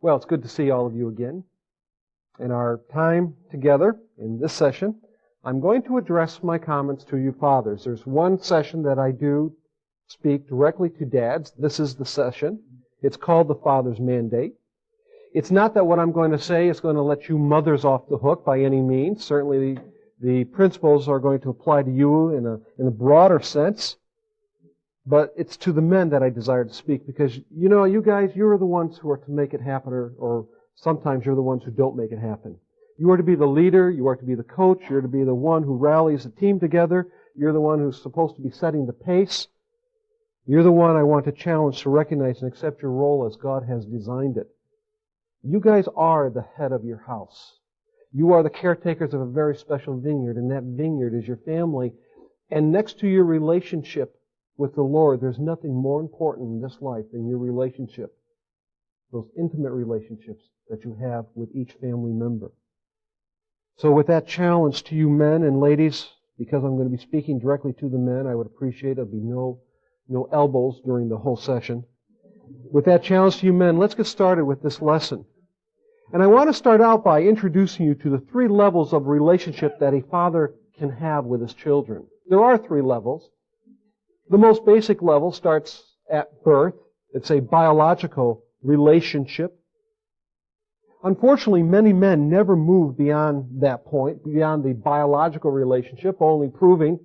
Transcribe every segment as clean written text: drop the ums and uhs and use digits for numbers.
Well, it's good to see all of you again. In our time together in this session, I'm going to address my comments to you fathers. There's one session that I do speak directly to dads. This is the session. It's called the Father's Mandate. It's not that what I'm going to say is going to let you mothers off the hook by any means. Certainly the principles are going to apply to you in a broader sense. But it's to the men that I desire to speak because, you know, you guys, you're the ones who are to make it happen or sometimes you're the ones who don't make it happen. You are to be the leader, you are to be the coach, you're to be the one who rallies the team together, you're the one who's supposed to be setting the pace. You're the one I want to challenge to recognize and accept your role as God has designed it. You guys are the head of your house. You are the caretakers of a very special vineyard, and that vineyard is your family. And next to your relationship with the Lord, there's nothing more important in this life than your relationship, those intimate relationships that you have with each family member. So with that challenge to you men and ladies, because I'm going to be speaking directly to the men, I would appreciate there'll be no elbows during the whole session. With that challenge to you men, let's get started with this lesson. And I want to start out by introducing you to the 3 levels of relationship that a father can have with his children. There are 3 levels. The most basic level starts at birth. It's a biological relationship. Unfortunately, many men never move beyond that point, beyond the biological relationship, only proving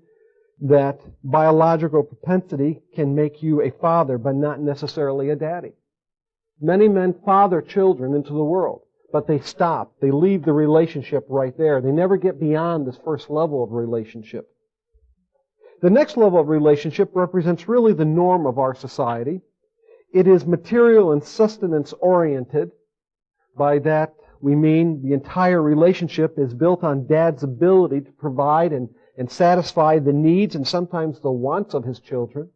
that biological propensity can make you a father, but not necessarily a daddy. Many men father children into the world, but they stop. They leave the relationship right there. They never get beyond this first level of relationship. The next level of relationship represents really the norm of our society. It is material and sustenance oriented. By that we mean the entire relationship is built on dad's ability to provide and satisfy the needs and sometimes the wants of his children.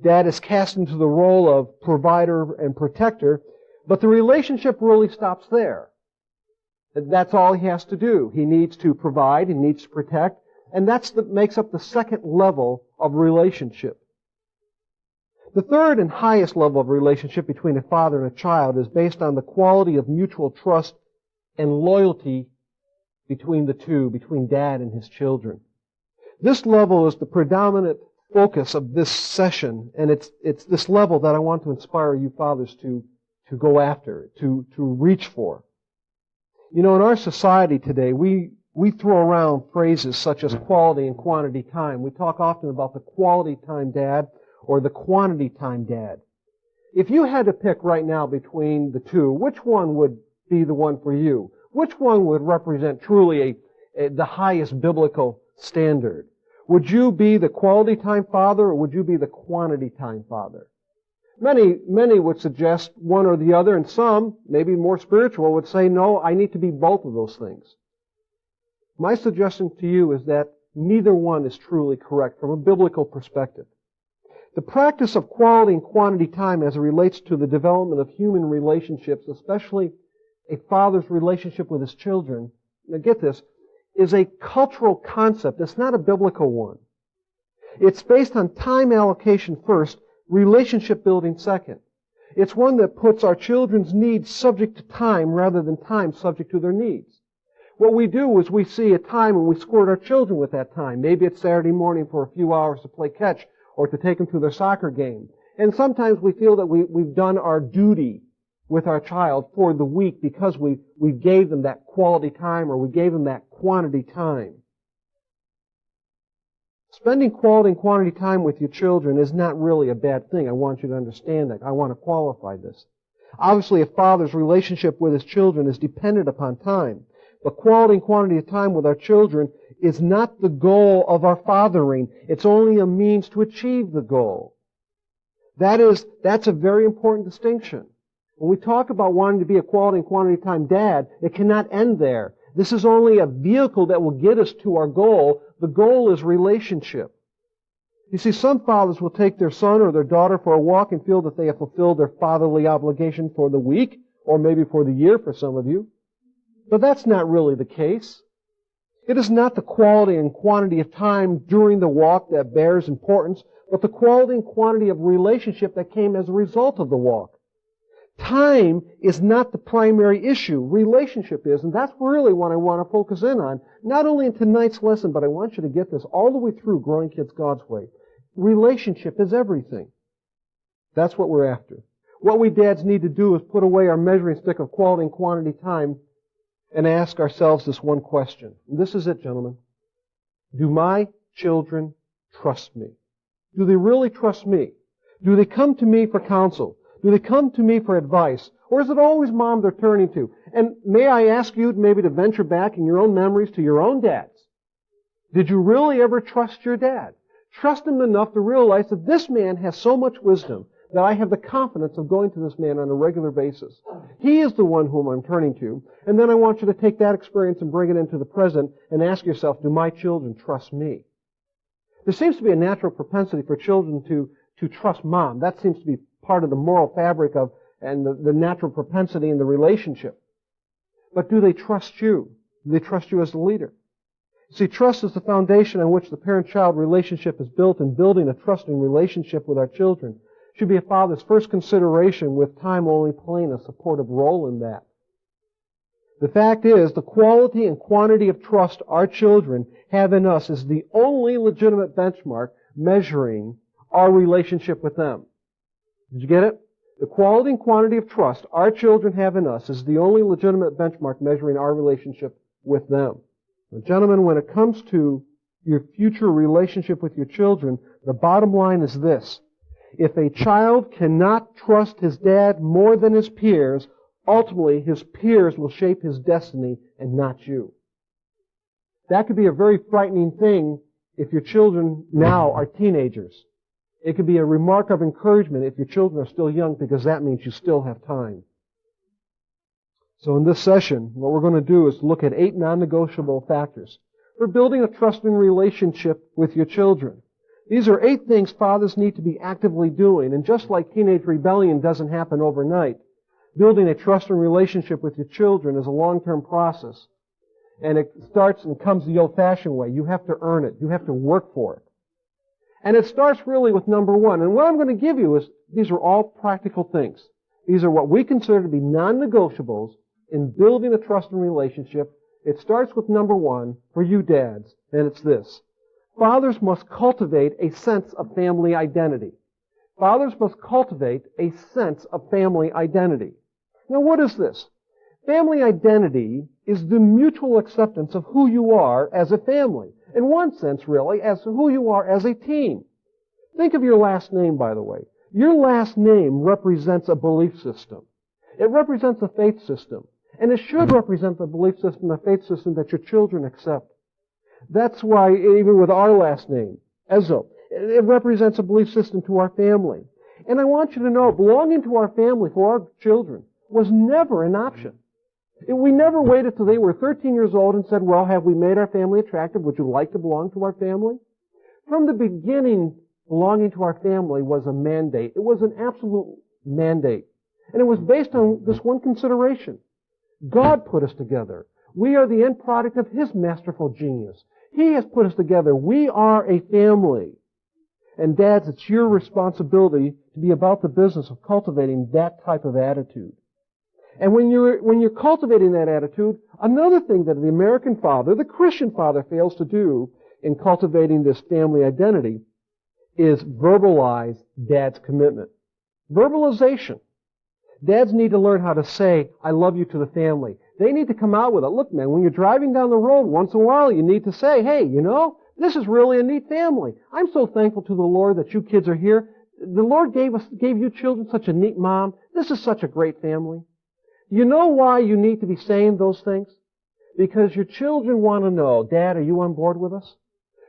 Dad is cast into the role of provider and protector, but the relationship really stops there. That's all he has to do. He needs to provide, he needs to protect, and makes up the second level of relationship. The third and highest level of relationship between a father and a child is based on the quality of mutual trust and loyalty between the two, between dad and his children. This level is the predominant focus of this session, and it's this level that I want to inspire you fathers to go after, to reach for. You know, in our society today, we throw around phrases such as quality and quantity time. We talk often about the quality time dad or the quantity time dad. If you had to pick right now between the two, which one would be the one for you? Which one would represent truly the highest biblical standard? Would you be the quality time father or would you be the quantity time father? Many would suggest one or the other, and some, maybe more spiritual, would say, no, I need to be both of those things. My suggestion to you is that neither one is truly correct from a biblical perspective. The practice of quality and quantity time as it relates to the development of human relationships, especially a father's relationship with his children, now get this, is a cultural concept. It's not a biblical one. It's based on time allocation first, relationship building second. It's one that puts our children's needs subject to time rather than time subject to their needs. What we do is we see a time and we squirt our children with that time. Maybe it's Saturday morning for a few hours to play catch or to take them to their soccer game. And sometimes we feel that we've done our duty with our child for the week because we gave them that quality time or we gave them that quantity time. Spending quality and quantity time with your children is not really a bad thing. I want you to understand that. I want to qualify this. Obviously, a father's relationship with his children is dependent upon time. But quality and quantity of time with our children is not the goal of our fathering. It's only a means to achieve the goal. That's a very important distinction. When we talk about wanting to be a quality and quantity time dad, it cannot end there. This is only a vehicle that will get us to our goal. The goal is relationship. You see, some fathers will take their son or their daughter for a walk and feel that they have fulfilled their fatherly obligation for the week, or maybe for the year for some of you. But that's not really the case. It is not the quality and quantity of time during the walk that bears importance, but the quality and quantity of relationship that came as a result of the walk. Time is not the primary issue. Relationship is, and that's really what I want to focus in on. Not only in tonight's lesson, but I want you to get this all the way through Growing Kids God's Way. Relationship is everything. That's what we're after. What we dads need to do is put away our measuring stick of quality and quantity time and ask ourselves this one question. And this is it, gentlemen. Do my children trust me? Do they really trust me? Do they come to me for counsel? Do they come to me for advice? Or is it always mom they're turning to? And may I ask you maybe to venture back in your own memories to your own dads? Did you really ever trust your dad? Trust him enough to realize that this man has so much wisdom that I have the confidence of going to this man on a regular basis. He is the one whom I'm turning to. And then I want you to take that experience and bring it into the present and ask yourself, do my children trust me? There seems to be a natural propensity for children to trust mom. That seems to be part of the moral fabric of and the natural propensity in the relationship. But do they trust you? Do they trust you as the leader? See, trust is the foundation on which the parent-child relationship is built, and building a trusting relationship with our children should be a father's first consideration, with time only playing a supportive role in that. The fact is, the quality and quantity of trust our children have in us is the only legitimate benchmark measuring our relationship with them. Did you get it? The quality and quantity of trust our children have in us is the only legitimate benchmark measuring our relationship with them. Now, gentlemen, when it comes to your future relationship with your children, the bottom line is this. If a child cannot trust his dad more than his peers, ultimately his peers will shape his destiny and not you. That could be a very frightening thing if your children now are teenagers. It could be a remark of encouragement if your children are still young, because that means you still have time. So in this session, what we're going to do is look at 8 non-negotiable factors for building a trusting relationship with your children. These are 8 things fathers need to be actively doing, and just like teenage rebellion doesn't happen overnight, building a trusting relationship with your children is a long-term process. And it starts and comes the old-fashioned way. You have to earn it. You have to work for it. And it starts really with number 1. And what I'm going to give you is, these are all practical things. These are what we consider to be non-negotiables in building a trusting relationship. It starts with number 1 for you dads, and it's this. Fathers must cultivate a sense of family identity. Fathers must cultivate a sense of family identity. Now, what is this? Family identity is the mutual acceptance of who you are as a family. In one sense, really, as to who you are as a team. Think of your last name, by the way. Your last name represents a belief system. It represents a faith system. And it should represent the belief system, a faith system that your children accept. That's why, even with our last name, Ezo, it represents a belief system to our family. And I want you to know, belonging to our family for our children was never an option. We never waited till they were 13 years old and said, well, have we made our family attractive? Would you like to belong to our family? From the beginning, belonging to our family was a mandate. It was an absolute mandate. And it was based on this one consideration. God put us together. We are the end product of His masterful genius. He has put us together. We are a family. And dads, it's your responsibility to be about the business of cultivating that type of attitude. And when you're cultivating that attitude, another thing that the American father, the Christian father, fails to do in cultivating this family identity is verbalize dad's commitment. Verbalization. Dads need to learn how to say, I love you to the family. They need to come out with it. Look, man, when you're driving down the road, once in a while you need to say, hey, you know, this is really a neat family. I'm so thankful to the Lord that you kids are here. The Lord gave you children such a neat mom. This is such a great family. You know why you need to be saying those things? Because your children want to know, Dad, are you on board with us?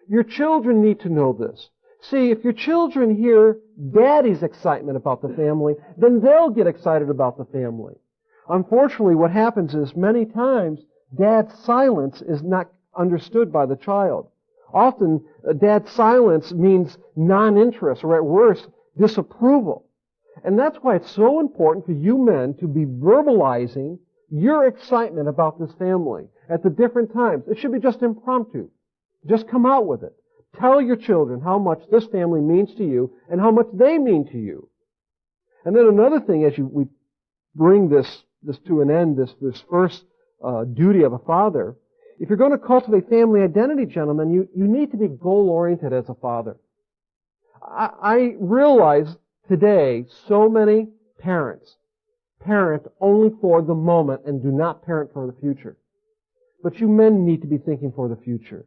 Your children need to know this. See, if your children hear Daddy's excitement about the family, then they'll get excited about the family. Unfortunately, what happens is many times Dad's silence is not understood by the child. Often, Dad's silence means non-interest, or at worst, disapproval. And that's why it's so important for you men to be verbalizing your excitement about this family at the different times. It should be just impromptu. Just come out with it. Tell your children how much this family means to you and how much they mean to you. And then another thing, as we bring this to an end, this first duty of a father, if you're going to cultivate family identity, gentlemen, you need to be goal-oriented as a father. I realize today so many parents parent only for the moment and do not parent for the future. But you men need to be thinking for the future.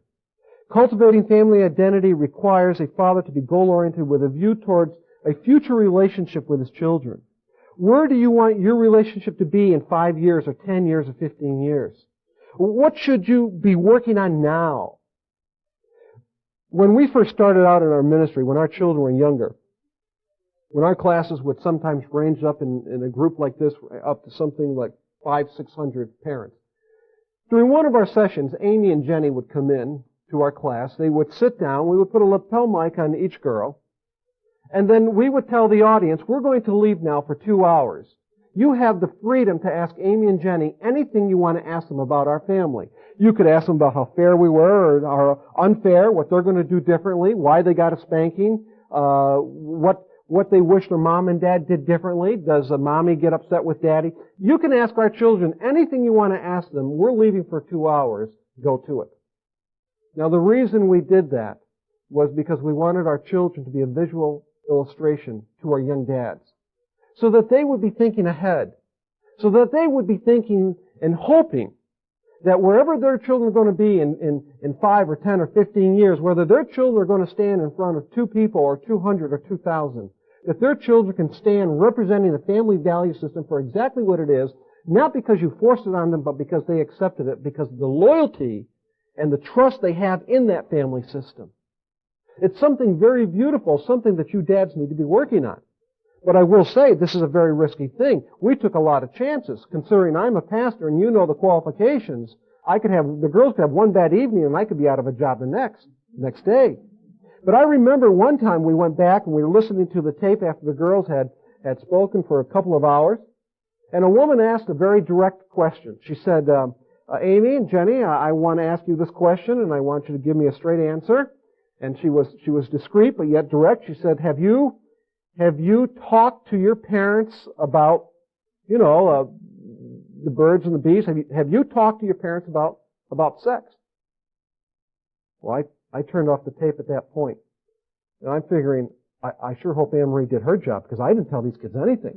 Cultivating family identity requires a father to be goal-oriented with a view towards a future relationship with his children. Where do you want your relationship to be in 5 years or 10 years or 15 years? What should you be working on now? When we first started out in our ministry, when our children were younger, when our classes would sometimes range up in a group like this, up to something like 500-600 parents. During one of our sessions, Amy and Jenny would come in to our class. They would sit down. We would put a lapel mic on each girl. And then we would tell the audience, we're going to leave now for 2 hours. You have the freedom to ask Amy and Jenny anything you want to ask them about our family. You could ask them about how fair we were or unfair, what they're going to do differently, why they got a spanking, what they wish their mom and dad did differently. Does a mommy get upset with daddy? You can ask our children anything you want to ask them. We're leaving for 2 hours. Go to it. Now, the reason we did that was because we wanted our children to be a visual illustration to our young dads, so that they would be thinking ahead, so that they would be thinking and hoping that wherever their children are going to be in 5 or 10 or 15 years, whether their children are going to stand in front of 2 people or 200 or 2,000, that their children can stand representing the family value system for exactly what it is, not because you forced it on them, but because they accepted it, because of the loyalty and the trust they have in that family system. It's something very beautiful, something that you dads need to be working on. But I will say, this is a very risky thing. We took a lot of chances. Considering I'm a pastor and you know the qualifications, the girls could have one bad evening and I could be out of a job the next day. But I remember one time we went back and we were listening to the tape after the girls had spoken for a couple of hours, and a woman asked a very direct question. She said, Amy and Jenny, I want to ask you this question and I want you to give me a straight answer. And she was discreet but yet direct. She said, Have you talked to your parents about, the birds and the bees? Have you talked to your parents about sex? Well, I turned off the tape at that point. And I'm figuring, I sure hope Anne-Marie did her job, because I didn't tell these kids anything.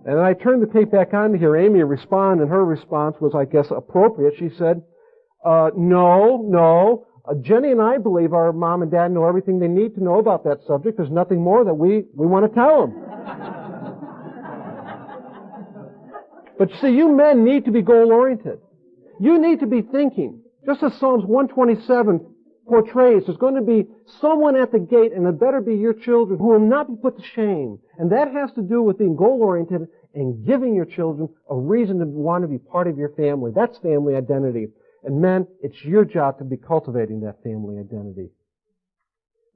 And then I turned the tape back on to hear Amy respond, and her response was, I guess, appropriate. She said, no. Jenny and I believe our mom and dad know everything they need to know about that subject. There's nothing more that we want to tell them. But see, you men need to be goal-oriented. You need to be thinking. Just as Psalms 127 portrays, there's going to be someone at the gate, and it better be your children, who will not be put to shame. And that has to do with being goal-oriented and giving your children a reason to want to be part of your family. That's family identity. And men, it's your job to be cultivating that family identity.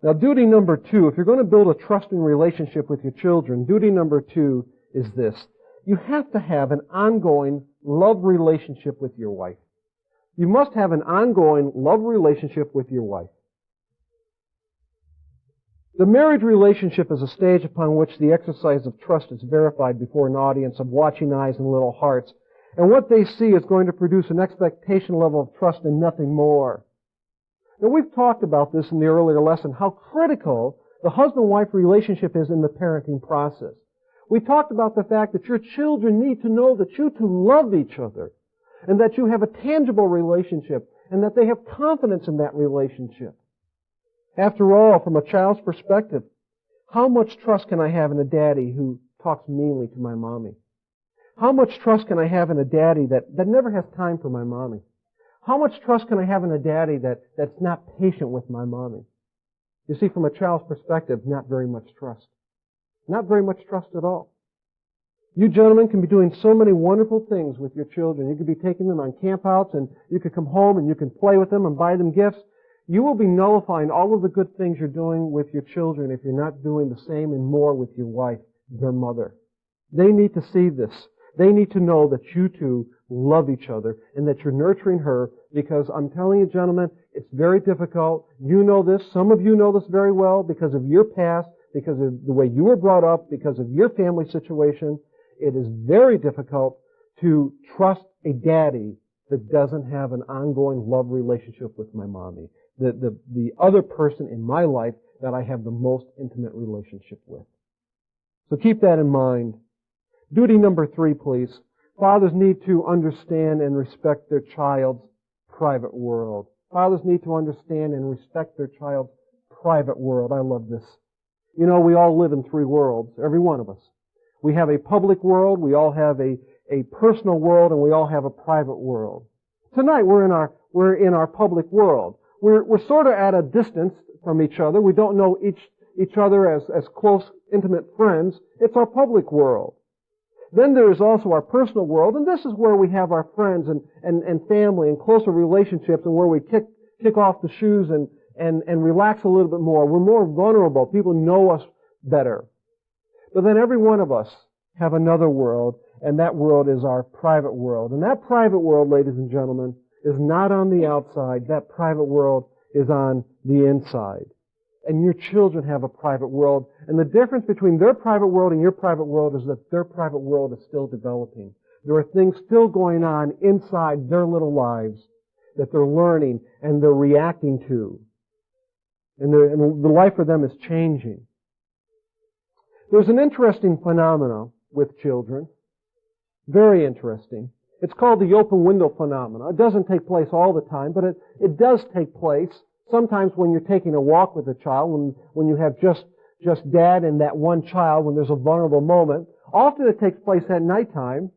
Now, duty number 2, if you're going to build a trusting relationship with your children, duty number 2 is this. You have to have an ongoing love relationship with your wife. You must have an ongoing love relationship with your wife. The marriage relationship is a stage upon which the exercise of trust is verified before an audience of watching eyes and little hearts. And what they see is going to produce an expectation level of trust and nothing more. Now, we've talked about this in the earlier lesson, how critical the husband-wife relationship is in the parenting process. We talked about the fact that your children need to know that you two love each other, and that you have a tangible relationship, and that they have confidence in that relationship. After all, from a child's perspective, how much trust can I have in a daddy who talks meanly to my mommy? How much trust can I have in a daddy that never has time for my mommy? How much trust can I have in a daddy that's not patient with my mommy? You see, from a child's perspective, not very much trust. Not very much trust at all. You gentlemen can be doing so many wonderful things with your children. You could be taking them on campouts, and you could come home and you can play with them and buy them gifts. You will be nullifying all of the good things you're doing with your children if you're not doing the same and more with your wife, their mother. They need to see this. They need to know that you two love each other and that you're nurturing her, because I'm telling you, gentlemen, it's very difficult. You know this. Some of you know this very well because of your past, because of the way you were brought up, because of your family situation. It is very difficult to trust a daddy that doesn't have an ongoing love relationship with my mommy, the other person in my life that I have the most intimate relationship with. So keep that in mind. Duty number 3, please. Fathers need to understand and respect their child's private world. Fathers need to understand and respect their child's private world. I love this. You know, we all live in 3 worlds, every one of us. We have a public world, we all have a personal world, and we all have a private world. Tonight we're in our public world. We're sort of at a distance from each other. We don't know each other as close, intimate friends. It's our public world. Then there is also our personal world, and this is where we have our friends and family and closer relationships, and where we kick off the shoes and relax a little bit more. We're more vulnerable. People know us better. But then every one of us have another world, and that world is our private world. And that private world, ladies and gentlemen, is not on the outside. That private world is on the inside. And your children have a private world. And the difference between their private world and your private world is that their private world is still developing. There are things still going on inside their little lives that they're learning and they're reacting to. And the life for them is changing. There's an interesting phenomenon with children. Very interesting. It's called the open window phenomenon. It doesn't take place all the time, but it does take place. Sometimes when you're taking a walk with a child, when you have just dad and that one child, when there's a vulnerable moment. Often it takes place at nighttime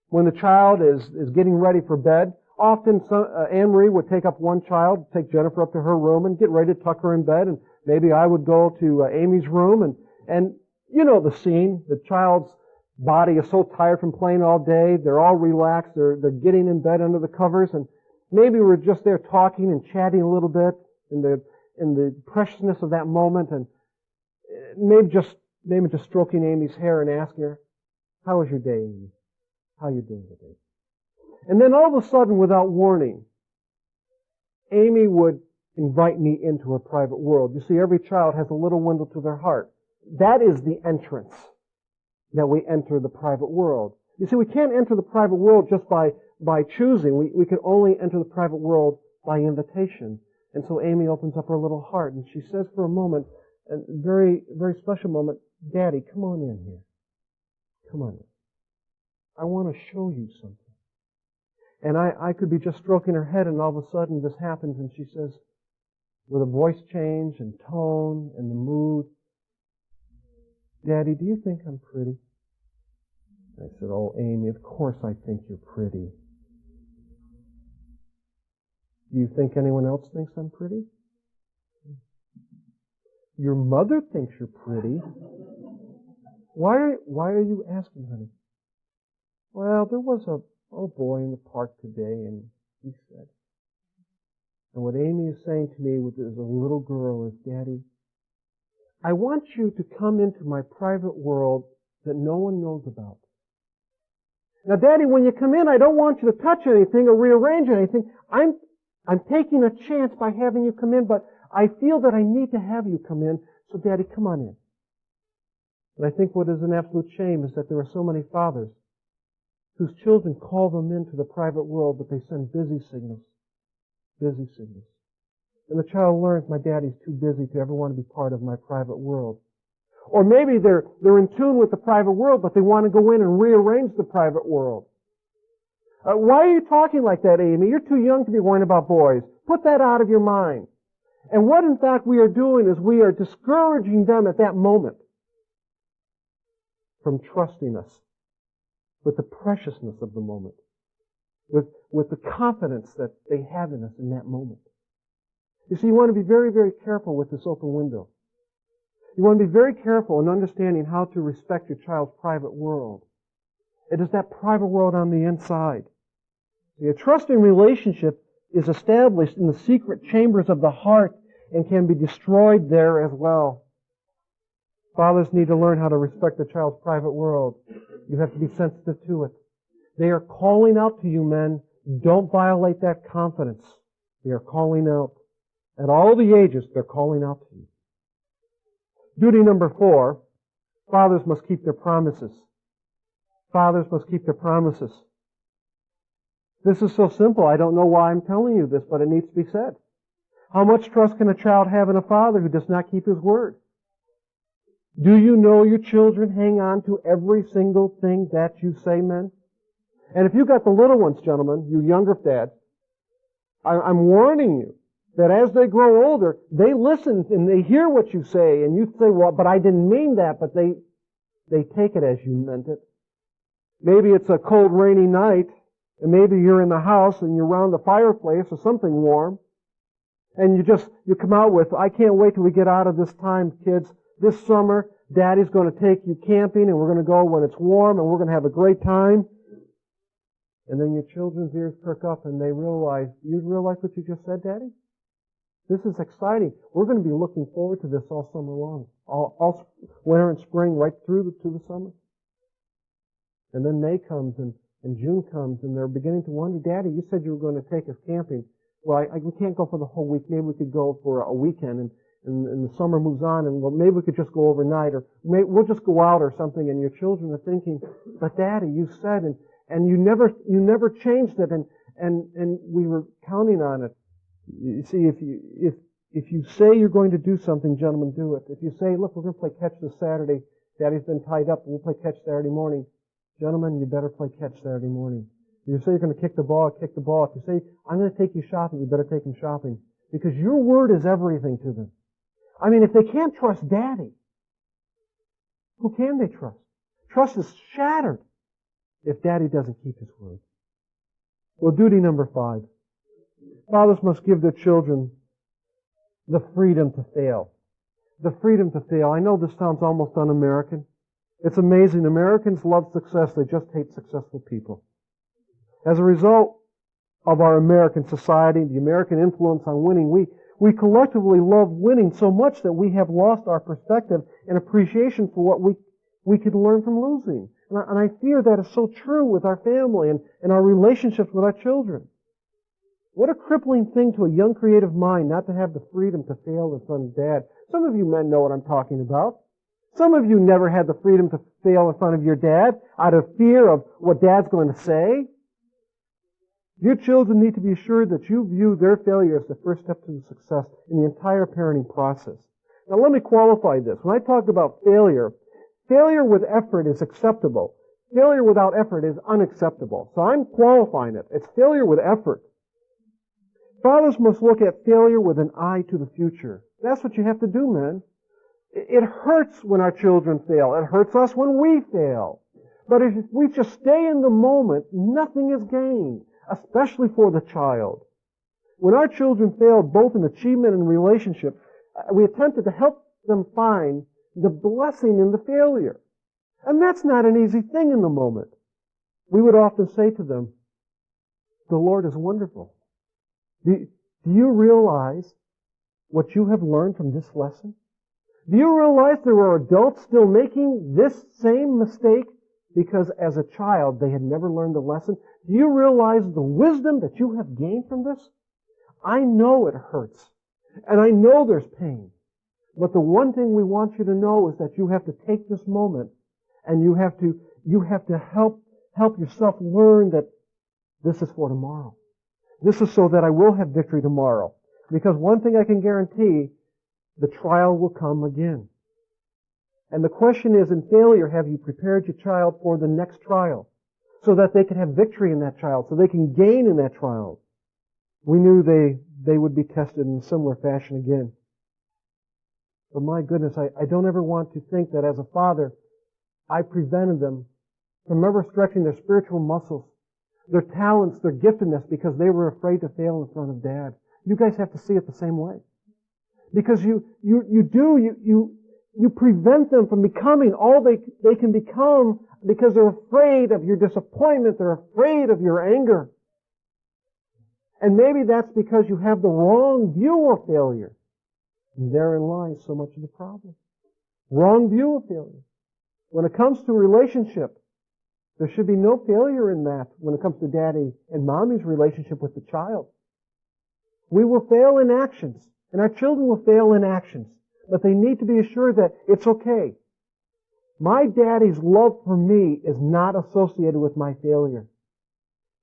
when the child is getting ready for bed. Often Anne-Marie would take up one child, take Jennifer up to her room and get ready to tuck her in bed, and maybe I would go to Amy's room and you know the scene. The child's body is so tired from playing all day. They're all relaxed. They're getting in bed under the covers, and maybe we're just there talking and chatting a little bit in the preciousness of that moment, and maybe just stroking Amy's hair and asking her, "How was your day, Amy? How are you doing today?" And then all of a sudden, without warning, Amy would invite me into her private world. You see, every child has a little window to their heart. That is the entrance that we enter the private world. You see, we can't enter the private world just by choosing. We can only enter the private world by invitation. And so Amy opens up her little heart and she says for a moment, a very, very special moment, "Daddy, come on in here. Come on in. I want to show you something." And I could be just stroking her head, and all of a sudden this happens, and she says, with a voice change and tone and the mood, "Daddy, do you think I'm pretty?" I said, "Oh, Amy, of course I think you're pretty. Do you think anyone else thinks I'm pretty?" "Your mother thinks you're pretty." Why are you asking, honey?" "Well, there was a boy in the park today, and he said." And what Amy is saying to me as a little girl is, "Daddy, I want you to come into my private world that no one knows about. Now, Daddy, when you come in, I don't want you to touch anything or rearrange anything. I'm taking a chance by having you come in, but I feel that I need to have you come in, so Daddy, come on in." And I think what is an absolute shame is that there are so many fathers whose children call them into the private world, but they send busy signals. Busy signals. And the child learns, my daddy's too busy to ever want to be part of my private world. Or maybe they're in tune with the private world, but they want to go in and rearrange the private world. Why are you talking like that, Amy? You're too young to be worrying about boys. Put that out of your mind. And what, in fact, we are doing is we are discouraging them at that moment from trusting us with the preciousness of the moment, with the confidence that they have in us in that moment. You see, you want to be very, very careful with this open window. You want to be very careful in understanding how to respect your child's private world. It is that private world on the inside. A trusting relationship is established in the secret chambers of the heart and can be destroyed there as well. Fathers need to learn how to respect their child's private world. You have to be sensitive to it. They are calling out to you, men. Don't violate that confidence. They are calling out. At all the ages, they're calling out to you. Duty number 4, fathers must keep their promises. Fathers must keep their promises. This is so simple. I don't know why I'm telling you this, but it needs to be said. How much trust can a child have in a father who does not keep his word? Do you know your children hang on to every single thing that you say, men? And if you got the little ones, gentlemen, you younger dads, I'm warning you that as they grow older, they listen and they hear what you say, and you say, well, but I didn't mean that, but they take it as you meant it. Maybe it's a cold, rainy night, and maybe you're in the house and you're around the fireplace or something warm, and you come out with, I can't wait till we get out of this time, kids. This summer, Daddy's going to take you camping, and we're going to go when it's warm, and we're going to have a great time. And then your children's ears perk up, and they realize, you realize what you just said, Daddy? This is exciting. We're going to be looking forward to this all summer long. All winter and spring, right through to the summer. And then May comes, and June comes, and they're beginning to wonder, Daddy, you said you were going to take us camping. Well, we can't go for the whole week. Maybe we could go for a weekend, and the summer moves on, and well, maybe we could just go overnight, or we'll just go out or something. And your children are thinking, but Daddy, you said, and you never changed it, and we were counting on it. You see, if you say you're going to do something, gentlemen, do it. If you say, look, we're going to play catch this Saturday, Daddy's been tied up, we'll play catch Saturday morning. Gentlemen, you better play catch Saturday morning. If you say you're going to kick the ball, kick the ball. If you say, I'm going to take you shopping, you better take them shopping. Because your word is everything to them. I mean, if they can't trust Daddy, who can they trust? Trust is shattered if Daddy doesn't keep his word. Well, duty number 5. Fathers must give their children the freedom to fail. The freedom to fail. I know this sounds almost un-American. It's amazing. Americans love success. They just hate successful people. As a result of our American society, the American influence on winning, we collectively love winning so much that we have lost our perspective and appreciation for what we could learn from losing. And I fear that is so true with our family and our relationships with our children. What a crippling thing to a young creative mind not to have the freedom to fail in front of Dad. Some of you men know what I'm talking about. Some of you never had the freedom to fail in front of your dad out of fear of what Dad's going to say. Your children need to be assured that you view their failure as the first step to success in the entire parenting process. Now let me qualify this. When I talk about failure, failure with effort is acceptable. Failure without effort is unacceptable. So I'm qualifying it. It's failure with effort. Fathers must look at failure with an eye to the future. That's what you have to do, men. It hurts when our children fail. It hurts us when we fail. But if we just stay in the moment, nothing is gained, especially for the child. When our children fail both in achievement and relationship, we attempted to help them find the blessing in the failure. And that's not an easy thing in the moment. We would often say to them, the Lord is wonderful. Do you realize what you have learned from this lesson? Do you realize there are adults still making this same mistake because as a child they had never learned the lesson? Do you realize the wisdom that you have gained from this? I know it hurts, and I know there's pain. But the one thing we want you to know is that you have to take this moment and you have to help yourself learn that this is for tomorrow. This is so that I will have victory tomorrow. Because one thing I can guarantee, the trial will come again. And the question is, in failure, have you prepared your child for the next trial so that they can have victory in that trial, so they can gain in that trial? We knew they would be tested in a similar fashion again. But my goodness, I don't ever want to think that as a father, I prevented them from ever stretching their spiritual muscles, their talents, their giftedness, because they were afraid to fail in front of Dad. You guys have to see it the same way. Because you prevent them from becoming all they can become because they're afraid of your disappointment, they're afraid of your anger. And maybe that's because you have the wrong view of failure. And therein lies so much of the problem. Wrong view of failure. When it comes to a relationship, there should be no failure in that when it comes to daddy and mommy's relationship with the child. We will fail in actions, and our children will fail in actions, but they need to be assured that it's okay. My daddy's love for me is not associated with my failure.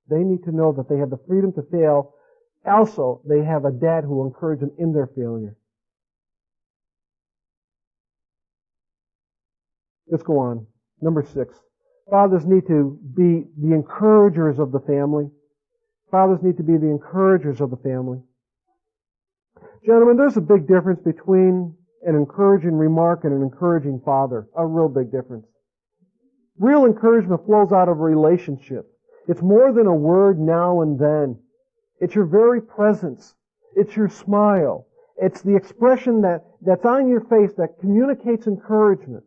They need to know that they have the freedom to fail. Also, they have a dad who will encourage them in their failure. Let's go on. Number 6. Fathers need to be the encouragers of the family. Fathers need to be the encouragers of the family. Gentlemen, there's a big difference between an encouraging remark and an encouraging father. A real big difference. Real encouragement flows out of a relationship. It's more than a word now and then. It's your very presence. It's your smile. It's the expression that's on your face that communicates encouragement.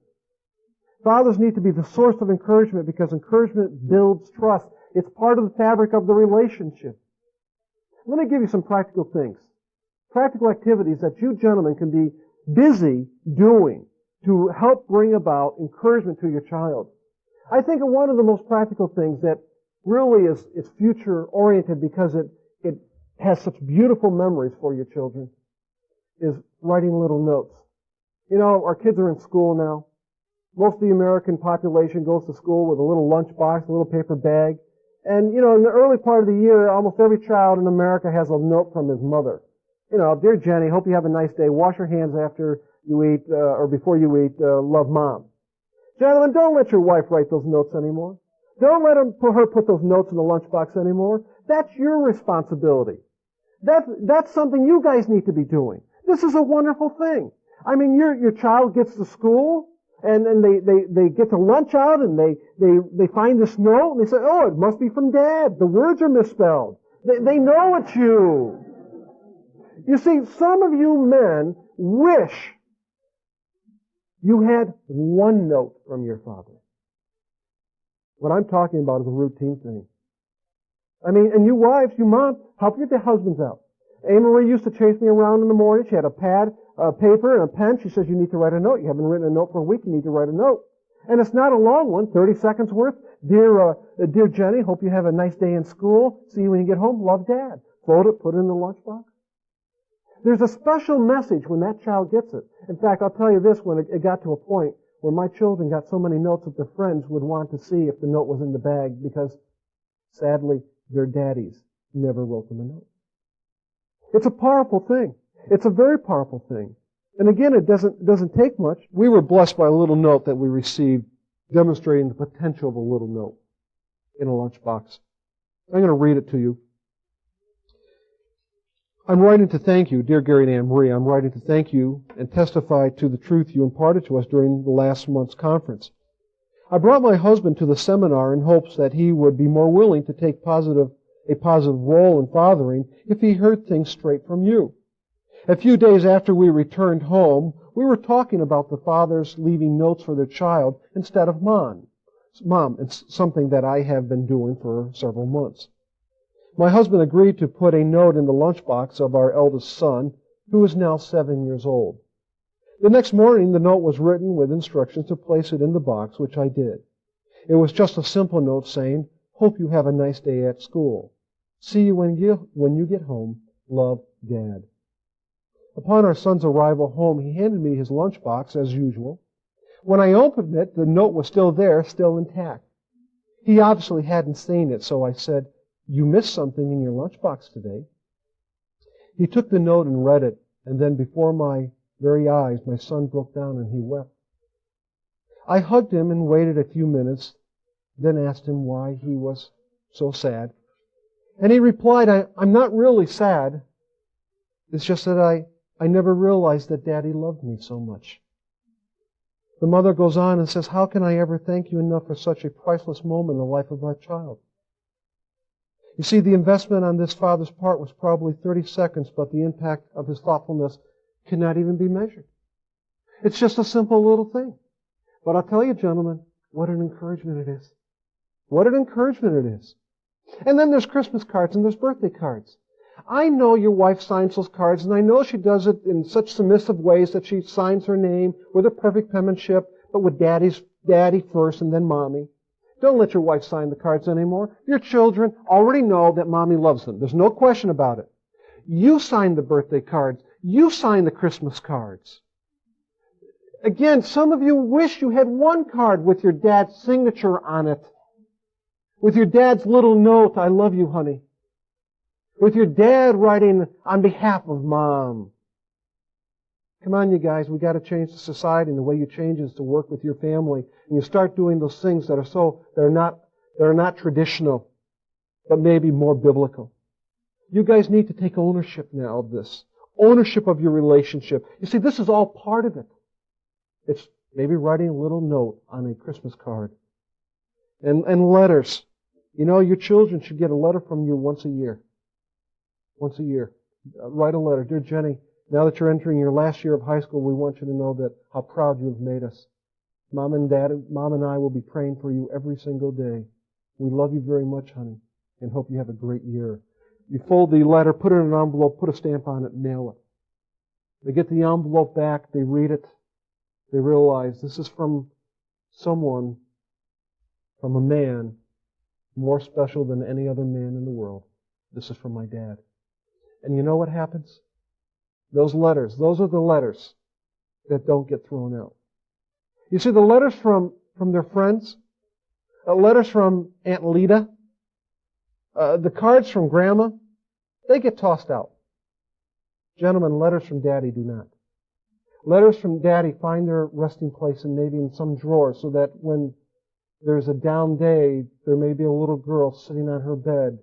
Fathers need to be the source of encouragement because encouragement builds trust. It's part of the fabric of the relationship. Let me give you some practical things. Practical activities that you gentlemen can be busy doing to help bring about encouragement to your child. I think one of the most practical things that really is future-oriented because it has such beautiful memories for your children is writing little notes. You know, our kids are in school now. Most of the American population goes to school with a little lunchbox, a little paper bag. And, you know, in the early part of the year, almost every child in America has a note from his mother. You know, dear Jenny, hope you have a nice day. Wash your hands after you eat, or before you eat. Love, Mom. Gentlemen, don't let your wife write those notes anymore. Don't let her put those notes in the lunchbox anymore. That's your responsibility. That's something you guys need to be doing. This is a wonderful thing. I mean, your child gets to school, and they get to lunch out, and they find this note, and they say, oh, it must be from Dad. The words are misspelled. They know it's you. You see, some of you men wish you had one note from your father. What I'm talking about is a routine thing. I mean, and you wives, you moms, help get the husbands out. Marie used to chase me around in the morning. She had a pad, a paper, and a pen. She says, you need to write a note. You haven't written a note for a week. You need to write a note. And it's not a long one, 30 seconds worth. Dear Jenny, hope you have a nice day in school. See you when you get home. Love, Dad. Fold it, put it in the lunchbox. There's a special message when that child gets it. In fact, I'll tell you this, when it got to a point where my children got so many notes that their friends would want to see if the note was in the bag because, sadly, their daddies never wrote them a note. It's a powerful thing. It's a very powerful thing. And again, it doesn't take much. We were blessed by a little note that we received demonstrating the potential of a little note in a lunchbox. I'm going to read it to you. I'm writing to thank you, dear Gary and Ann Marie. I'm writing to thank you and testify to the truth you imparted to us during the last month's conference. I brought my husband to the seminar in hopes that he would be more willing to take a positive role in fathering if he heard things straight from you. A few days after we returned home, we were talking about the fathers leaving notes for their child instead of mom. It's something that I have been doing for several months. My husband agreed to put a note in the lunchbox of our eldest son, who is now 7 years old. The next morning, the note was written with instructions to place it in the box, which I did. It was just a simple note saying, hope you have a nice day at school. See you when you get home. Love, Dad. Upon our son's arrival home, he handed me his lunchbox, as usual. When I opened it, the note was still there, still intact. He obviously hadn't seen it, so I said, you missed something in your lunchbox today. He took the note and read it, and then before my very eyes, my son broke down and he wept. I hugged him and waited a few minutes, then asked him why he was so sad. And he replied, I'm not really sad. It's just that I never realized that Daddy loved me so much. The mother goes on and says, how can I ever thank you enough for such a priceless moment in the life of my child? You see, the investment on this father's part was probably 30 seconds, but the impact of his thoughtfulness cannot even be measured. It's just a simple little thing. But I'll tell you, gentlemen, what an encouragement it is. What an encouragement it is. And then there's Christmas cards and there's birthday cards. I know your wife signs those cards, and I know she does it in such submissive ways that she signs her name with a perfect penmanship, but with Daddy first and then Mommy. Don't let your wife sign the cards anymore. Your children already know that Mommy loves them. There's no question about it. You sign the birthday cards. You sign the Christmas cards. Again, some of you wish you had one card with your dad's signature on it. With your dad's little note, I love you, honey. With your dad writing on behalf of Mom. Come on, you guys, we got to change the society, and the way you change is to work with your family, and you start doing those things that are not traditional, but maybe more biblical. You guys need to take ownership now of this. Ownership of your relationship. You see, this is all part of it. It's maybe writing a little note on a Christmas card. And letters. You know, your children should get a letter from you once a year. Once a year. Write a letter. Dear Jenny, now that you're entering your last year of high school, we want you to know that how proud you have made us. Mom and I will be praying for you every single day. We love you very much, honey, and hope you have a great year. You fold the letter, put it in an envelope, put a stamp on it, mail it. They get the envelope back, they read it, they realize this is from someone, from a man, more special than any other man in the world. This is from my dad. And you know what happens? Those letters, those are the letters that don't get thrown out. You see, the letters from their friends, letters from Aunt Lita, the cards from Grandma, they get tossed out. Gentlemen, letters from Daddy do not. Letters from Daddy find their resting place and maybe in some drawer so that when there's a down day, there may be a little girl sitting on her bed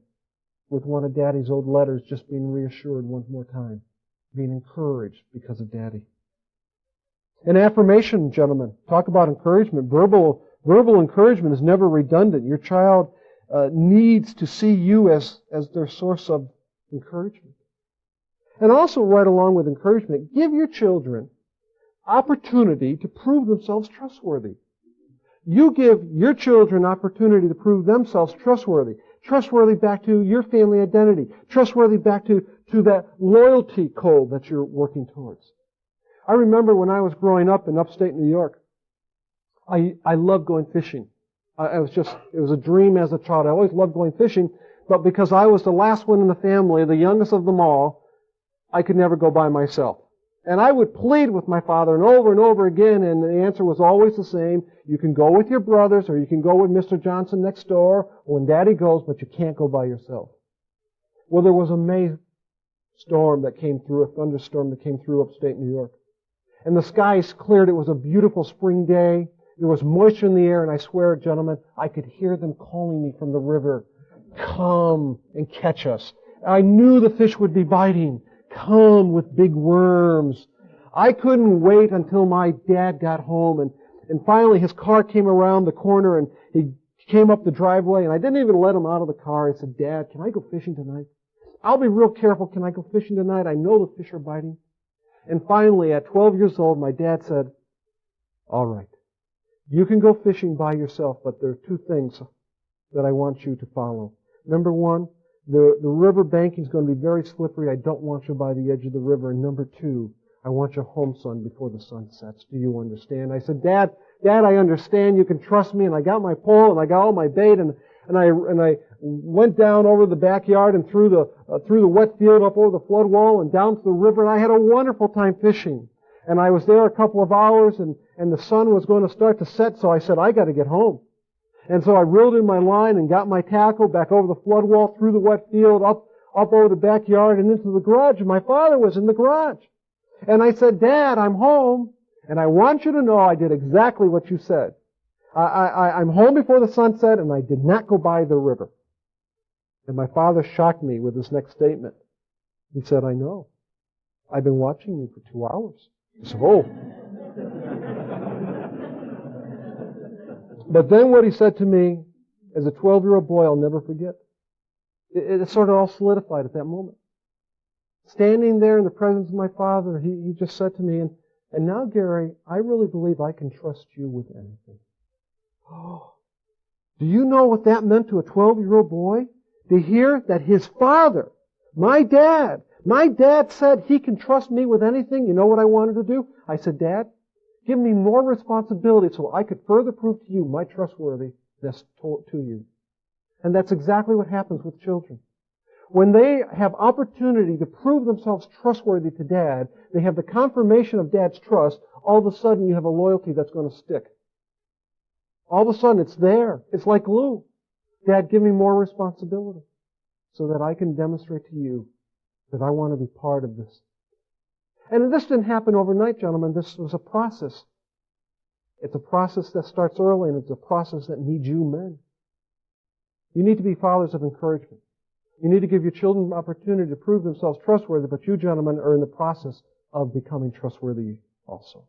with one of Daddy's old letters just being reassured one more time, being encouraged because of Daddy. And affirmation, gentlemen, talk about encouragement. Verbal encouragement is never redundant. Your child needs to see you as their source of encouragement. And also, right along with encouragement, give your children opportunity to prove themselves trustworthy. You give your children opportunity to prove themselves trustworthy. Trustworthy back to your family identity. Trustworthy back to that loyalty code that you're working towards. I remember when I was growing up in upstate New York, I loved going fishing. It was a dream as a child. I always loved going fishing, but because I was the last one in the family, the youngest of them all, I could never go by myself. And I would plead with my father and over again, and the answer was always the same. You can go with your brothers, or you can go with Mr. Johnson next door, or when Daddy goes, but you can't go by yourself. Well, there was a May storm that came through, a thunderstorm that came through upstate New York. And the skies cleared. It was a beautiful spring day. There was moisture in the air, and I swear, gentlemen, I could hear them calling me from the river, "Come and catch us." I knew the fish would be biting. Come with big worms. I couldn't wait until my dad got home, and finally his car came around the corner, and he came up the driveway, and I didn't even let him out of the car. I said, "Dad, can I go fishing tonight? I'll be real careful. Can I go fishing tonight? I know the fish are biting." And finally, at 12 years old, my dad said, "All right. You can go fishing by yourself, but there are two things that I want you to follow. Number one, the river banking is going to be very slippery. I don't want you by the edge of the river. And number two, I want you home, son, before the sun sets. Do you understand?" I said, Dad, I understand. You can trust me." And I got my pole and I got all my bait and I went down over the backyard and through the wet field up over the flood wall and down to the river, and I had a wonderful time fishing. And I was there a couple of hours, and the sun was going to start to set, so I said, I got to get home. And so I reeled in my line and got my tackle back over the flood wall, through the wet field, up over the backyard and into the garage. And my father was in the garage. And I said, "Dad, I'm home. And I want you to know I did exactly what you said. I'm home before the sunset, and I did not go by the river." And my father shocked me with his next statement. He said, "I know. I've been watching you for 2 hours." I said, "Oh." But then what he said to me, as a 12-year-old boy, I'll never forget. It sort of all solidified at that moment. Standing there in the presence of my father, he just said to me, and now, Gary, I really believe I can trust you with anything. Oh, do you know what that meant to a 12-year-old boy? To hear that his father, my dad said he can trust me with anything. You know what I wanted to do? I said, "Dad, give me more responsibility so I could further prove to you my trustworthiness to you." And that's exactly what happens with children. When they have opportunity to prove themselves trustworthy to Dad, they have the confirmation of Dad's trust, all of a sudden you have a loyalty that's going to stick. All of a sudden it's there. It's like glue. Dad, give me more responsibility so that I can demonstrate to you that I want to be part of this. And this didn't happen overnight, gentlemen. This was a process. It's a process that starts early, and it's a process that needs you men. You need to be fathers of encouragement. You need to give your children an opportunity to prove themselves trustworthy, but you gentlemen are in the process of becoming trustworthy also.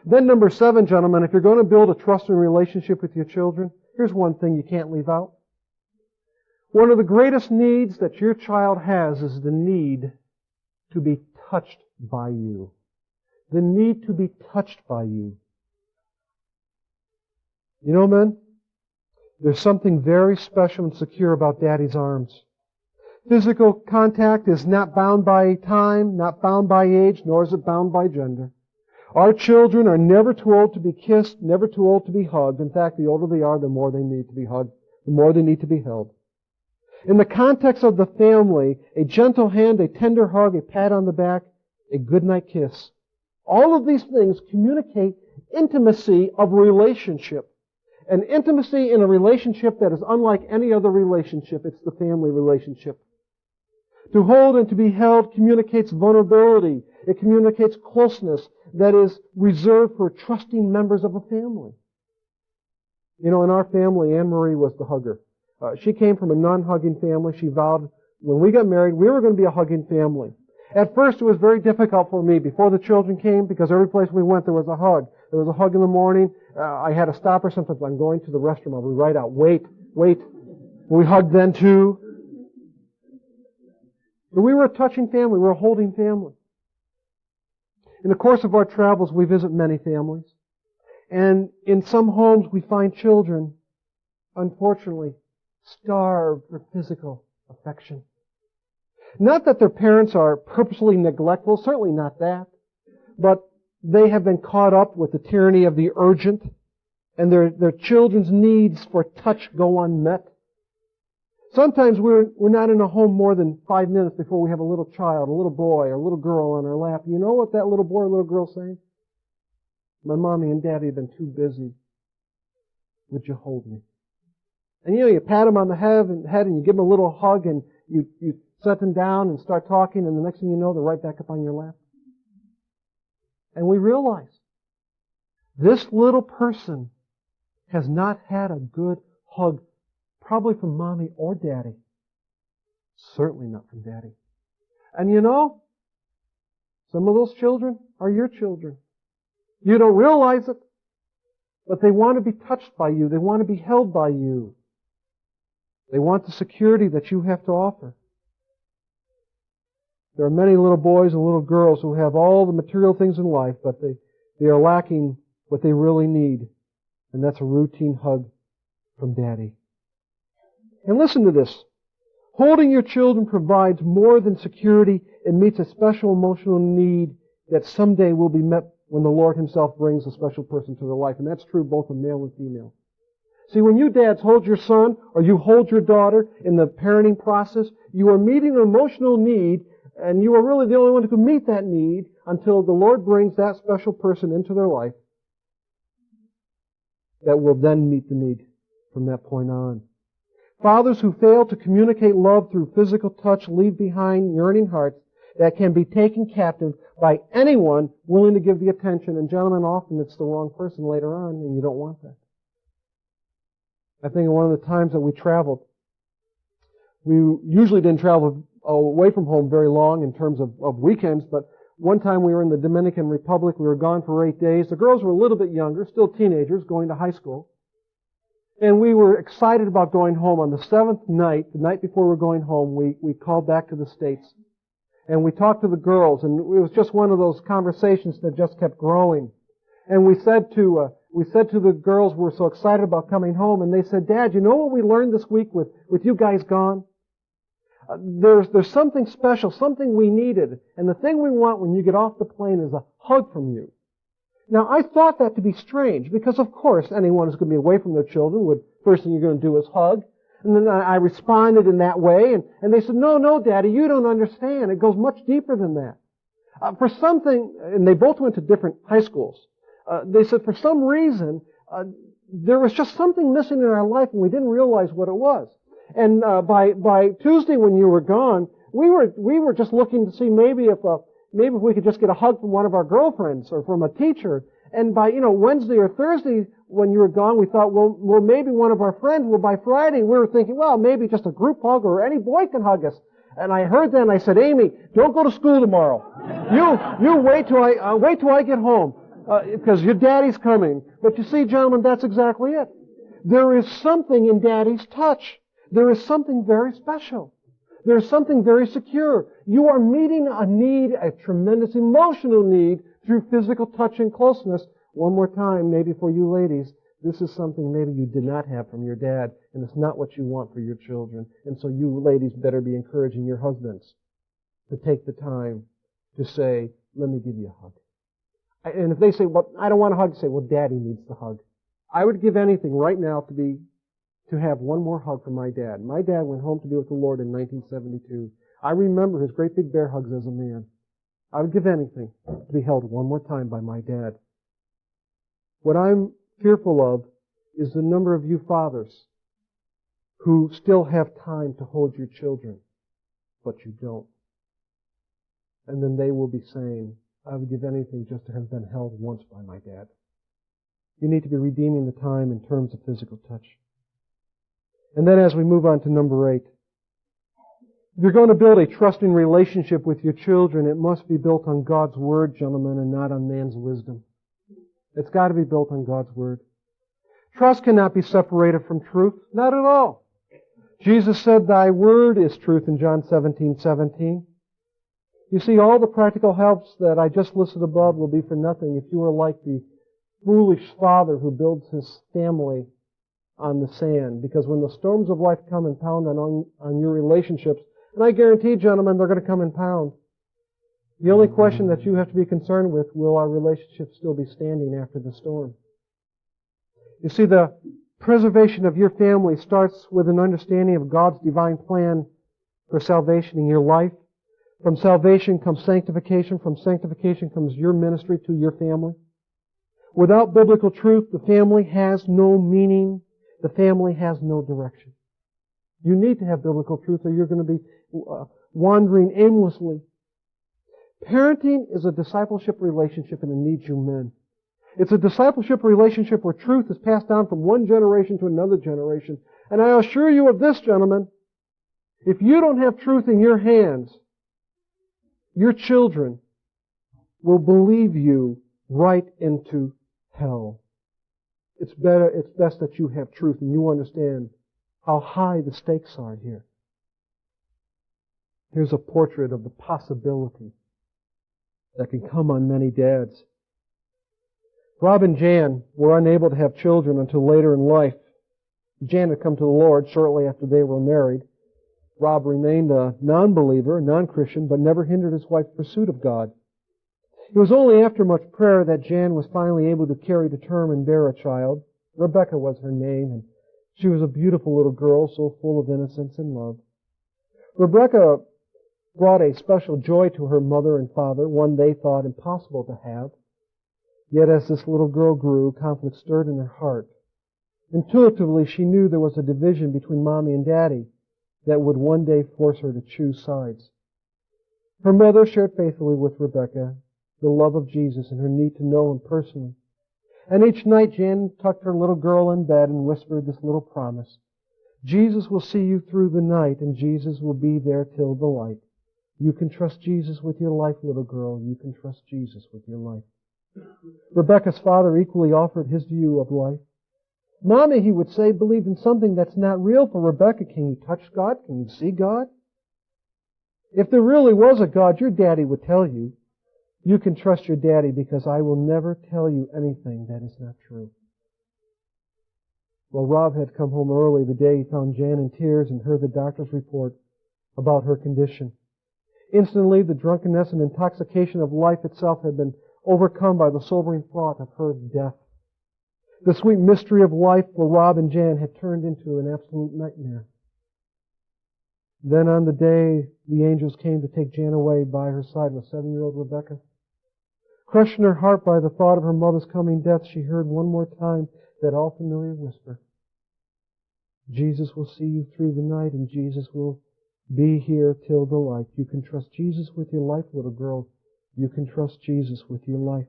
Then number 7, gentlemen, if you're going to build a trusting relationship with your children, here's one thing you can't leave out. One of the greatest needs that your child has is the need to be touched by you. The need to be touched by you. You know, men, there's something very special and secure about Daddy's arms. Physical contact is not bound by time, not bound by age, nor is it bound by gender. Our children are never too old to be kissed, never too old to be hugged. In fact, the older they are, the more they need to be hugged, the more they need to be held. In the context of the family, a gentle hand, a tender hug, a pat on the back, a goodnight kiss. All of these things communicate intimacy of relationship. An intimacy in a relationship that is unlike any other relationship. It's the family relationship. To hold and to be held communicates vulnerability. It communicates closeness that is reserved for trusting members of a family. You know, in our family, Anne-Marie was the hugger. She came from a non-hugging family. She vowed when we got married, we were going to be a hugging family. At first, it was very difficult for me before the children came because every place we went, there was a hug. There was a hug in the morning. I had to stop her sometimes. I'm going to the restroom. I'll be right out. Wait. We hugged then too. But we were a touching family. We were a holding family. In the course of our travels, we visit many families. And in some homes, we find children, unfortunately, starved for physical affection. Not that their parents are purposely neglectful, certainly not that, but they have been caught up with the tyranny of the urgent, and their children's needs for touch go unmet. Sometimes we're not in a home more than 5 minutes before we have a little child, a little boy, or a little girl on our lap. You know what that little boy or little girl is saying? My mommy and daddy have been too busy. Would you hold me? And you pat them on the head and you give them a little hug and you set them down and start talking, and the next thing you know, they're right back up on your lap. And we realize this little person has not had a good hug, probably from mommy or daddy. Certainly not from daddy. And you know, some of those children are your children. You don't realize it, but they want to be touched by you. They want to be held by you. They want the security that you have to offer. There are many little boys and little girls who have all the material things in life, but they are lacking what they really need, and that's a routine hug from Daddy. And listen to this. Holding your children provides more than security. It meets a special emotional need that someday will be met when the Lord Himself brings a special person to their life, and that's true both of male and female. See, when you dads hold your son or you hold your daughter in the parenting process, you are meeting an emotional need, and you are really the only one who can meet that need until the Lord brings that special person into their life that will then meet the need from that point on. Fathers who fail to communicate love through physical touch leave behind yearning hearts that can be taken captive by anyone willing to give the attention. And gentlemen, often it's the wrong person later on, and you don't want that. I think one of the times that we traveled, we usually didn't travel away from home very long in terms of weekends, but one time we were in the Dominican Republic. We were gone for 8 days. The girls were a little bit younger, still teenagers, going to high school. And we were excited about going home. On the 7th night, the night before we were going home, we called back to the States. And we talked to the girls, and it was just one of those conversations that just kept growing. And we said to the girls, we're so excited about coming home, and they said, Dad, you know what we learned this week with you guys gone? There's something special, something we needed, and the thing we want when you get off the plane is a hug from you. Now, I thought that to be strange, because of course anyone who's going to be away from their children first thing you're going to do is hug. And then I responded in that way, and they said, no, Daddy, you don't understand. It goes much deeper than that. For something, and they both went to different high schools, they said for some reason, there was just something missing in our life and we didn't realize what it was. And by Tuesday when you were gone, we were just looking to see maybe if we could just get a hug from one of our girlfriends or from a teacher. And by Wednesday or Thursday when you were gone, we thought, well maybe one of our friends. Well, by Friday we were thinking, well, maybe just a group hug or any boy can hug us. And I heard that and I said, Amy, don't go to school tomorrow. You wait till I get home. Because your daddy's coming. But you see, gentlemen, that's exactly it. There is something in daddy's touch. There is something very special. There is something very secure. You are meeting a need, a tremendous emotional need, through physical touch and closeness. One more time, maybe for you ladies, this is something maybe you did not have from your dad, and it's not what you want for your children. And so you ladies better be encouraging your husbands to take the time to say, let me give you a hug. And if they say, well, I don't want a hug, say, well, Daddy needs the hug. I would give anything right now to have one more hug from my dad. My dad went home to be with the Lord in 1972. I remember his great big bear hugs as a man. I would give anything to be held one more time by my dad. What I'm fearful of is the number of you fathers who still have time to hold your children, but you don't. And then they will be saying, I would give anything just to have been held once by my dad. You need to be redeeming the time in terms of physical touch. And then as we move on to number 8, if you're going to build a trusting relationship with your children, it must be built on God's Word, gentlemen, and not on man's wisdom. It's got to be built on God's Word. Trust cannot be separated from truth. Not at all. Jesus said, Thy Word is truth in John 17:17. You see, all the practical helps that I just listed above will be for nothing if you are like the foolish father who builds his family on the sand. Because when the storms of life come and pound on your relationships, and I guarantee, gentlemen, they're going to come and pound, the only question that you have to be concerned with, will our relationship still be standing after the storm? You see, the preservation of your family starts with an understanding of God's divine plan for salvation in your life. From salvation comes sanctification. From sanctification comes your ministry to your family. Without biblical truth, the family has no meaning. The family has no direction. You need to have biblical truth or you're going to be wandering aimlessly. Parenting is a discipleship relationship and it needs you men. It's a discipleship relationship where truth is passed down from one generation to another generation. And I assure you of this, gentlemen, if you don't have truth in your hands, your children will believe you right into hell. It's best that you have truth and you understand how high the stakes are here. Here's a portrait of the possibility that can come on many dads. Rob and Jan were unable to have children until later in life. Jan had come to the Lord shortly after they were married. Rob remained a non-believer, non-Christian, but never hindered his wife's pursuit of God. It was only after much prayer that Jan was finally able to carry to term and bear a child. Rebecca was her name, and she was a beautiful little girl, so full of innocence and love. Rebecca brought a special joy to her mother and father, one they thought impossible to have. Yet as this little girl grew, conflict stirred in her heart. Intuitively, she knew there was a division between Mommy and Daddy that would one day force her to choose sides. Her mother shared faithfully with Rebecca the love of Jesus and her need to know Him personally. And each night Jan tucked her little girl in bed and whispered this little promise. Jesus will see you through the night and Jesus will be there till the light. You can trust Jesus with your life, little girl. You can trust Jesus with your life. Rebecca's father equally offered his view of life. Mommy, he would say, believed in something that's not real. For Rebecca, can you touch God? Can you see God? If there really was a God, your daddy would tell you. You can trust your daddy because I will never tell you anything that is not true. Well, Rob had come home early the day he found Jan in tears and heard the doctor's report about her condition. Instantly, the drunkenness and intoxication of life itself had been overcome by the sobering thought of her death. The sweet mystery of life for Rob and Jan had turned into an absolute nightmare. Then on the day the angels came to take Jan away, by her side was 7-year-old Rebecca. Crushed in her heart by the thought of her mother's coming death, she heard one more time that all-familiar whisper. Jesus will see you through the night, and Jesus will be here till the light. You can trust Jesus with your life, little girl. You can trust Jesus with your life.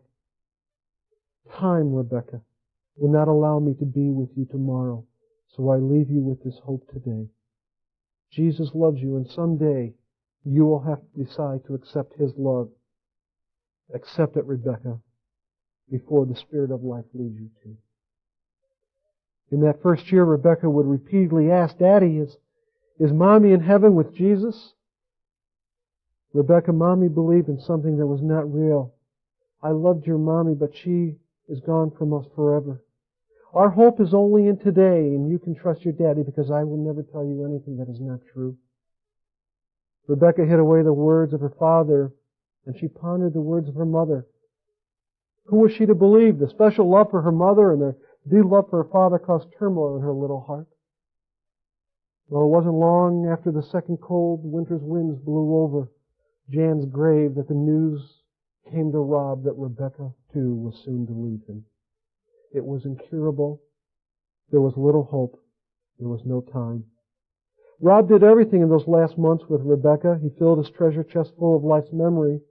Time, Rebecca, will not allow me to be with you tomorrow, so I leave you with this hope today. Jesus loves you, and someday you will have to decide to accept His love. Accept it, Rebecca, before the Spirit of life leads you to. In that first year, Rebecca would repeatedly ask, Daddy, is Mommy in heaven with Jesus? Rebecca, Mommy believed in something that was not real. I loved your Mommy, but she is gone from us forever. Our hope is only in today, and you can trust your Daddy because I will never tell you anything that is not true. Rebecca hid away the words of her father, and she pondered the words of her mother. Who was she to believe? The special love for her mother and the deep love for her father caused turmoil in her little heart. Well, it wasn't long after the second cold winter's winds blew over Jan's grave that the news came to Rob that Rebecca, too, was soon to leave him. It was incurable. There was little hope. There was no time. Rob did everything in those last months with Rebecca. He filled his treasure chest full of life's memories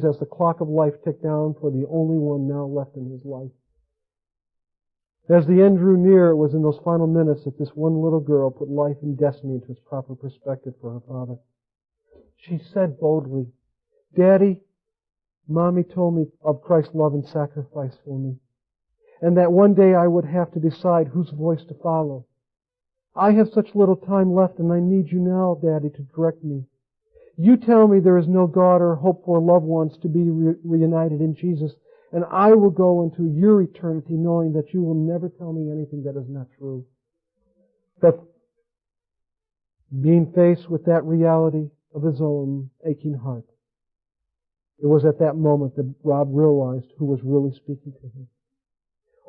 as the clock of life ticked down for the only one now left in his life. As the end drew near, it was in those final minutes that this one little girl put life and destiny into its proper perspective for her father. She said boldly, Daddy, Mommy told me of Christ's love and sacrifice for me, and that one day I would have to decide whose voice to follow. I have such little time left, and I need you now, Daddy, to direct me. You tell me there is no God or hope for loved ones to be reunited in Jesus, and I will go into your eternity knowing that you will never tell me anything that is not true. But being faced with that reality of his own aching heart, it was at that moment that Rob realized who was really speaking to him.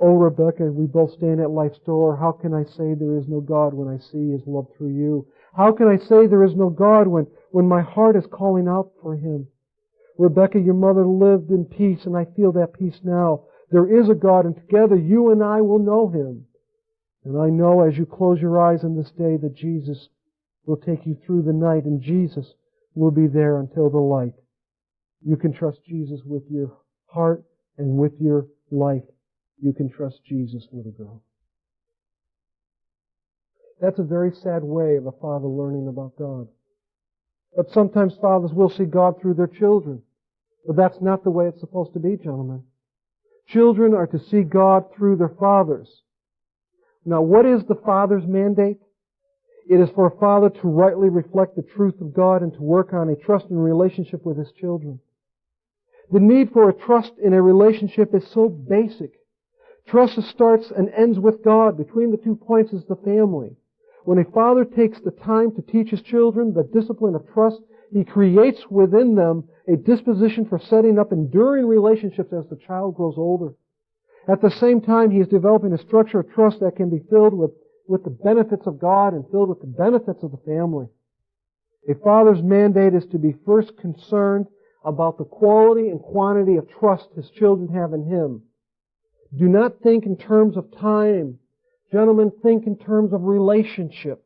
Oh, Rebecca, we both stand at life's door. How can I say there is no God when I see His love through you? How can I say there is no God when my heart is calling out for Him? Rebecca, your mother lived in peace, and I feel that peace now. There is a God, and together you and I will know Him. And I know as you close your eyes on this day that Jesus will take you through the night, and Jesus will be there until the light. You can trust Jesus with your heart and with your life. You can trust Jesus, little girl. That's a very sad way of a father learning about God. But sometimes fathers will see God through their children. But that's not the way it's supposed to be, gentlemen. Children are to see God through their fathers. Now, what is the father's mandate? It is for a father to rightly reflect the truth of God and to work on a trusting relationship with his children. The need for a trust in a relationship is so basic. Trust starts and ends with God. Between the 2 points is the family. When a father takes the time to teach his children the discipline of trust, he creates within them a disposition for setting up enduring relationships as the child grows older. At the same time, he is developing a structure of trust that can be filled with the benefits of God and filled with the benefits of the family. A father's mandate is to be first concerned about the quality and quantity of trust his children have in him. Do not think in terms of time. Gentlemen, think in terms of relationship.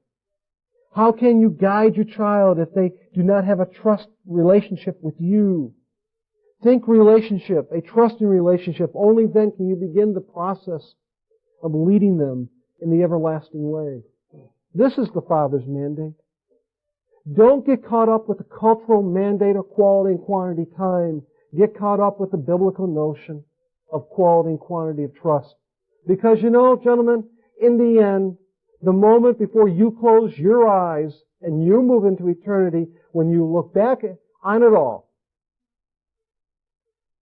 How can you guide your child if they do not have a trust relationship with you? Think relationship, a trusting relationship. Only then can you begin the process of leading them in the everlasting way. This is the Father's mandate. Don't get caught up with the cultural mandate of quality and quantity time. Get caught up with the biblical notion of quality and quantity of trust. Because gentlemen, in the end, the moment before you close your eyes and you move into eternity, when you look back on it all,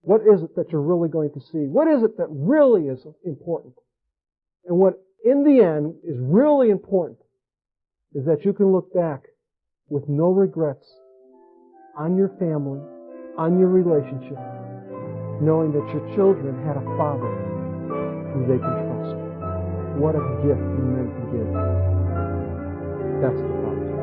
what is it that you're really going to see? What is it that really is important? And what, in the end, is really important is that you can look back with no regrets on your family, on your relationship, knowing that your children had a father who they can trust. What a gift you meant to give. That's the Father's.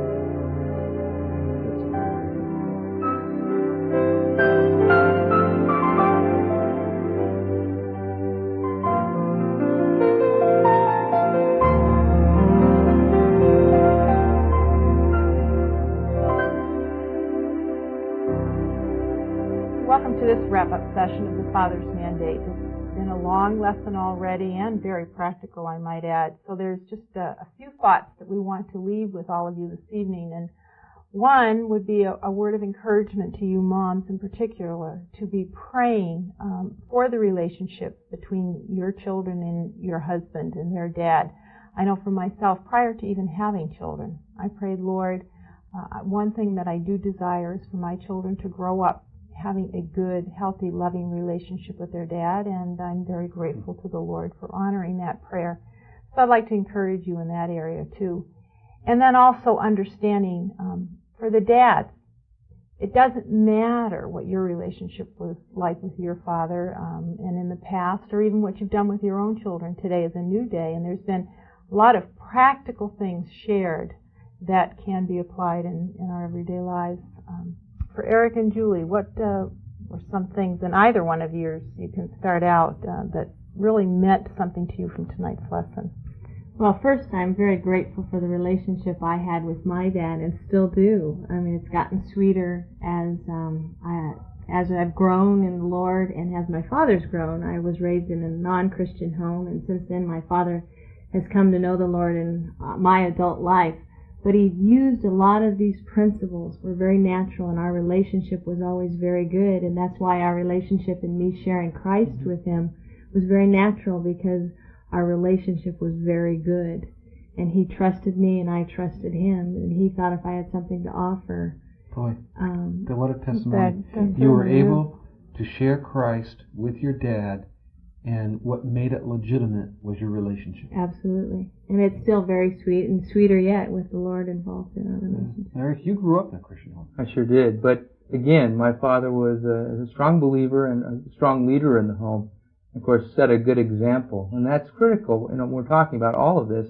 Welcome to this wrap-up session of the Father's Mandate. It's been a long lesson already and very practical, I might add. So there's just a few thoughts that we want to leave with all of you this evening. And one would be a word of encouragement to you moms in particular to be praying for the relationship between your children and your husband and their dad. I know for myself, prior to even having children, I prayed, Lord, one thing that I do desire is for my children to grow up having a good, healthy, loving relationship with their dad, and I'm very grateful to the Lord for honoring that prayer. So I'd like to encourage you in that area too. And then also understanding for the dads, it doesn't matter what your relationship was like with your father and in the past, or even what you've done with your own children. Today is a new day, and there's been a lot of practical things shared that can be applied in our everyday lives. For Eric and Julie, what were some things in either one of yours you can start out that really meant something to you from tonight's lesson? Well, first, I'm very grateful for the relationship I had with my dad and still do. I mean, it's gotten sweeter as I've grown in the Lord and as my father's grown. I was raised in a non-Christian home, and since then my father has come to know the Lord in my adult life. But he used a lot of these principles were very natural, and our relationship was always very good, and that's why our relationship and me sharing Christ with him was very natural, because our relationship was very good. And he trusted me, and I trusted him, and he thought if I had something to offer. Boy, what a testimony. You were able to share Christ with your dad, and what made it legitimate was your relationship. Absolutely. And it's still very sweet, and sweeter yet with the Lord involved in our relationship. Eric, you grew up in a Christian home. I sure did. But again, my father was a strong believer and a strong leader in the home. Of course, set a good example. And that's critical. When we're talking about all of this,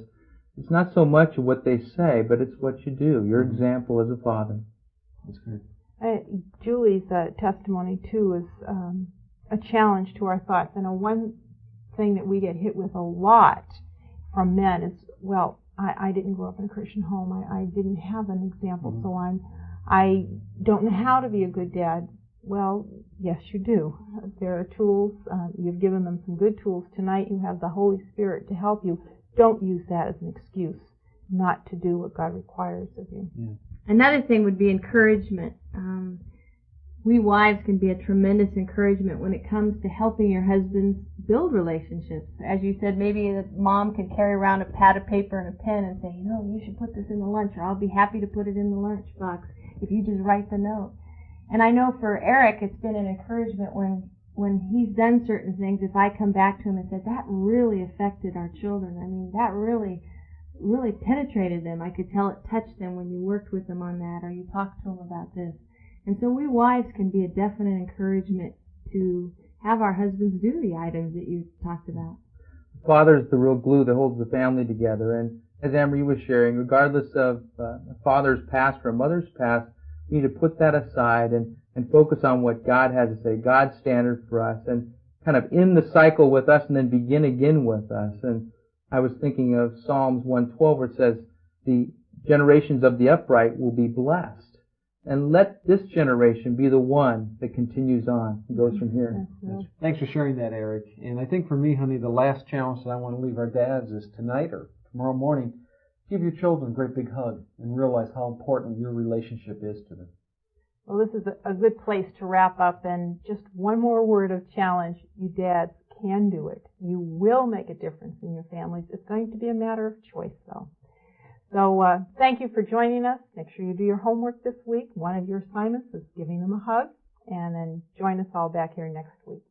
it's not so much what they say, but it's what you do. Your example as a father. That's great. Julie's testimony, too, is a challenge to our thoughts. I know one thing that we get hit with a lot from men is, well, I didn't grow up in a Christian home. I didn't have an example, so I don't know how to be a good dad. Well, yes, you do. There are tools. You've given them some good tools tonight. You have the Holy Spirit to help you. Don't use that as an excuse not to do what God requires of you. Yeah. Another thing would be encouragement. We wives can be a tremendous encouragement when it comes to helping your husbands build relationships. As you said, maybe the mom can carry around a pad of paper and a pen and say, you should put this in the lunch, or I'll be happy to put it in the lunch box if you just write the note. And I know for Eric, it's been an encouragement when he's done certain things, if I come back to him and said, that really affected our children. I mean, that really penetrated them. I could tell it touched them when you worked with them on that, or you talked to them about this. And so we wives can be a definite encouragement to have our husbands do the items that you talked about. Father's the real glue that holds the family together. And as Emery was sharing, regardless of a father's past or a mother's past, we need to put that aside and focus on what God has to say, God's standard for us, and kind of end the cycle with us and then begin again with us. And I was thinking of Psalms 112 where it says, the generations of the upright will be blessed. And let this generation be the one that continues on and goes from here. Thanks for sharing that, Eric. And I think for me, honey, the last challenge that I want to leave our dads is tonight or tomorrow morning, give your children a great big hug and realize how important your relationship is to them. Well, this is a good place to wrap up, and just one more word of challenge. You dads can do it. You will make a difference in your families. It's going to be a matter of choice, though. So thank you for joining us. Make sure you do your homework this week. One of your assignments is giving them a hug, and then join us all back here next week.